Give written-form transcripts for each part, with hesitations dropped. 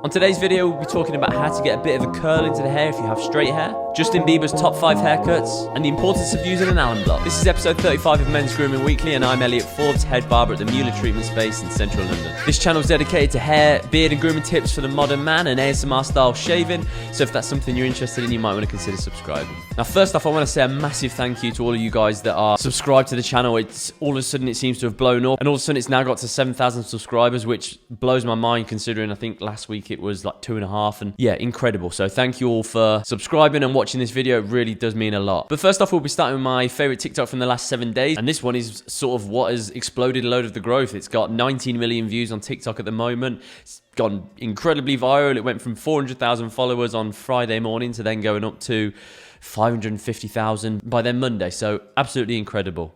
On today's video, we'll be talking about how to get a bit of a curl into the hair if you have straight hair, Justin Bieber's top 5 haircuts, and the importance of using an Allen block. This is episode 35 of Men's Grooming Weekly, and I'm Elliot Forbes, head barber at the Mueller Treatment Space in central London. This channel is dedicated to hair, beard and grooming tips for the modern man and ASMR style shaving, so if that's something you're interested in, you might want to consider subscribing. Now first off, I want to say a massive thank you to all of you guys that are subscribed to the channel. It's all of a sudden it seems to have blown up, and all of a sudden it's now got to 7,000 subscribers, which blows my mind considering I think last week it was like 2.5, and yeah, incredible. So thank you all for subscribing and watching this video. It really does mean a lot. But first off, we'll be starting with my favorite TikTok from the last 7 days, and this one is sort of what has exploded a load of the growth. It's got 19 million views on TikTok at the moment. It's gone incredibly viral. It went from 400,000 followers on Friday morning to then going up to 550,000 by then Monday. So absolutely incredible.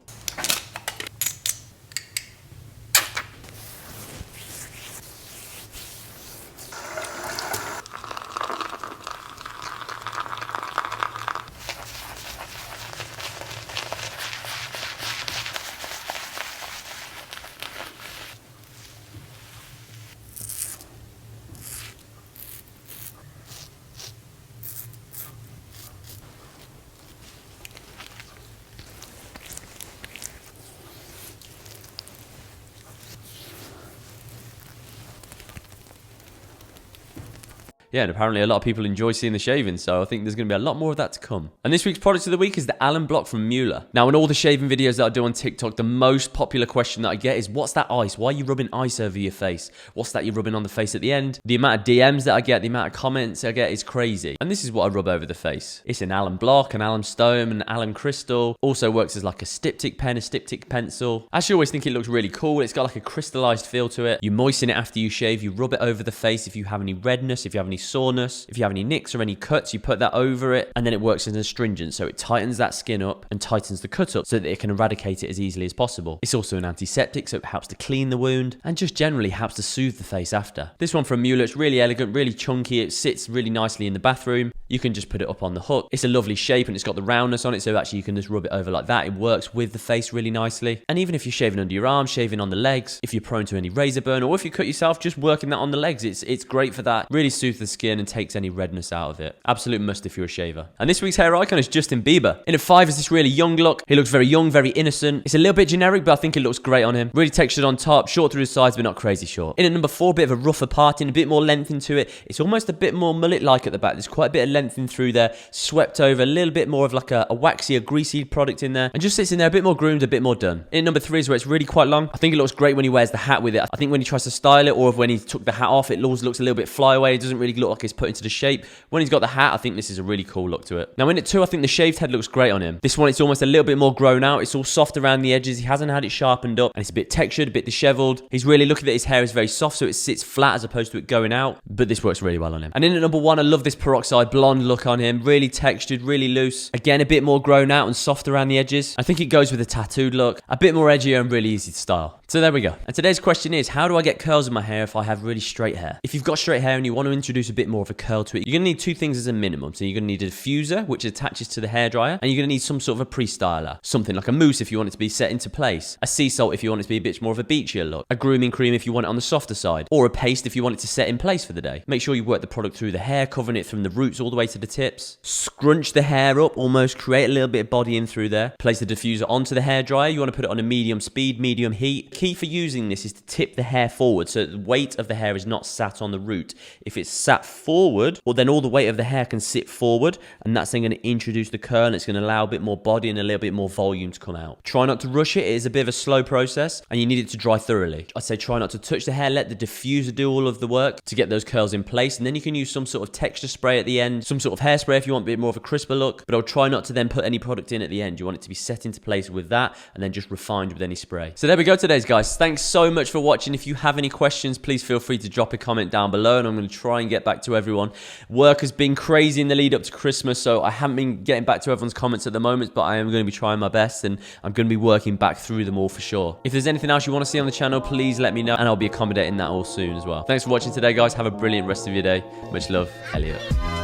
Yeah, and apparently a lot of people enjoy seeing the shaving, so I think there's going to be a lot more of that to come. And this week's product of the week is the Allen block from Mueller. Now, in all the shaving videos that I do on TikTok, the most popular question that I get is, what's that ice? Why are you rubbing ice over your face? What's that you're rubbing on the face at the end? The amount of DMs that I get, the amount of comments I get is crazy. And this is what I rub over the face. It's an Allen block, an Allen stone, an Allen crystal. Also works as like a styptic pen, a styptic pencil. I actually always think it looks really cool. It's got like a crystallized feel to it. You moisten it after you shave. You rub it over the face if you have any redness, if you have any soreness, if you have any nicks or any cuts, you put that over it, and then it works as an astringent, so it tightens that skin up and tightens the cut up so that it can eradicate it as easily as possible. It's also an antiseptic, so it helps to clean the wound and just generally helps to soothe the face after. This one from Mueller, it's really elegant, really chunky. It sits really nicely in the bathroom. You can just put it up on the hook. It's a lovely shape and it's got the roundness on it, so actually you can just rub it over like that. It works with the face really nicely. And even if you're shaving under your arms, shaving on the legs, if you're prone to any razor burn, or if you cut yourself, just working that on the legs, it's great for that. Really soothes the skin and takes any redness out of it. Absolute must if you're a shaver. And this week's hair icon is Justin Bieber. In at 5 is this really young look. He looks very young, very innocent. It's a little bit generic, but I think it looks great on him. Really textured on top, short through the sides, but not crazy short. In at number 4, a bit of a rougher parting, a bit more length into it. It's almost a bit more mullet-like at the back. There's quite a bit of length in through there, swept over, a little bit more of like a waxy, a greasy product in there, and just sits in there a bit more groomed, a bit more done. In at number 3 is where it's really quite long. I think it looks great when he wears the hat with it. I think when he tries to style it, or when he took the hat off, it always looks a little bit flyaway. It doesn't really look like it's put into the shape. When he's got the hat, I think this is a really cool look to it. Now in at 2, I think the shaved head looks great on him. This one, it's almost a little bit more grown out. It's all soft around the edges. He hasn't had it sharpened up, and it's a bit textured, a bit disheveled. He's really looking at his hair is very soft, so it sits flat as opposed to it going out, but this works really well on him. And in at number 1, I love this peroxide blonde look on him. Really textured, really loose. Again, a bit more grown out and soft around the edges. I think it goes with a tattooed look. A bit more edgier and really easy to style. So there we go. And today's question is, how do I get curls in my hair if I have really straight hair? If you've got straight hair and you want to introduce a bit more of a curl to it, you're going to need 2 things as a minimum. So you're going to need a diffuser, which attaches to the hairdryer, and you're going to need some sort of a pre-styler. Something like a mousse if you want it to be set into place, a sea salt if you want it to be a bit more of a beachier look, a grooming cream if you want it on the softer side, or a paste if you want it to set in place for the day. Make sure you work the product through the hair, covering it from the roots all the way to the tips. Scrunch the hair up, almost create a little bit of body in through there. Place the diffuser onto the hairdryer. You want to put it on a medium speed, medium heat. Key for using this is to tip the hair forward so the weight of the hair is not sat on the root. If it's sat forward, well then all the weight of the hair can sit forward, and that's then going to introduce the curl, and it's going to allow a bit more body and a little bit more volume to come out. Try not to rush it. It is a bit of a slow process, and you need it to dry thoroughly. I'd say try not to touch the hair. Let the diffuser do all of the work to get those curls in place, and then you can use some sort of texture spray at the end, some sort of hairspray if you want a bit more of a crisper look, but I'll try not to then put any product in at the end. You want it to be set into place with that, and then just refined with any spray. So there we go today's guys. Thanks so much for watching. If you have any questions, please feel free to drop a comment down below, and I'm going to try and get back to everyone. Work has been crazy in the lead up to Christmas, so I haven't been getting back to everyone's comments at the moment, but I am going to be trying my best, and I'm going to be working back through them all for sure. If there's anything else you want to see on the channel, please let me know, and I'll be accommodating that all soon as well. Thanks for watching today guys. Have a brilliant rest of your day. Much love, Elliot.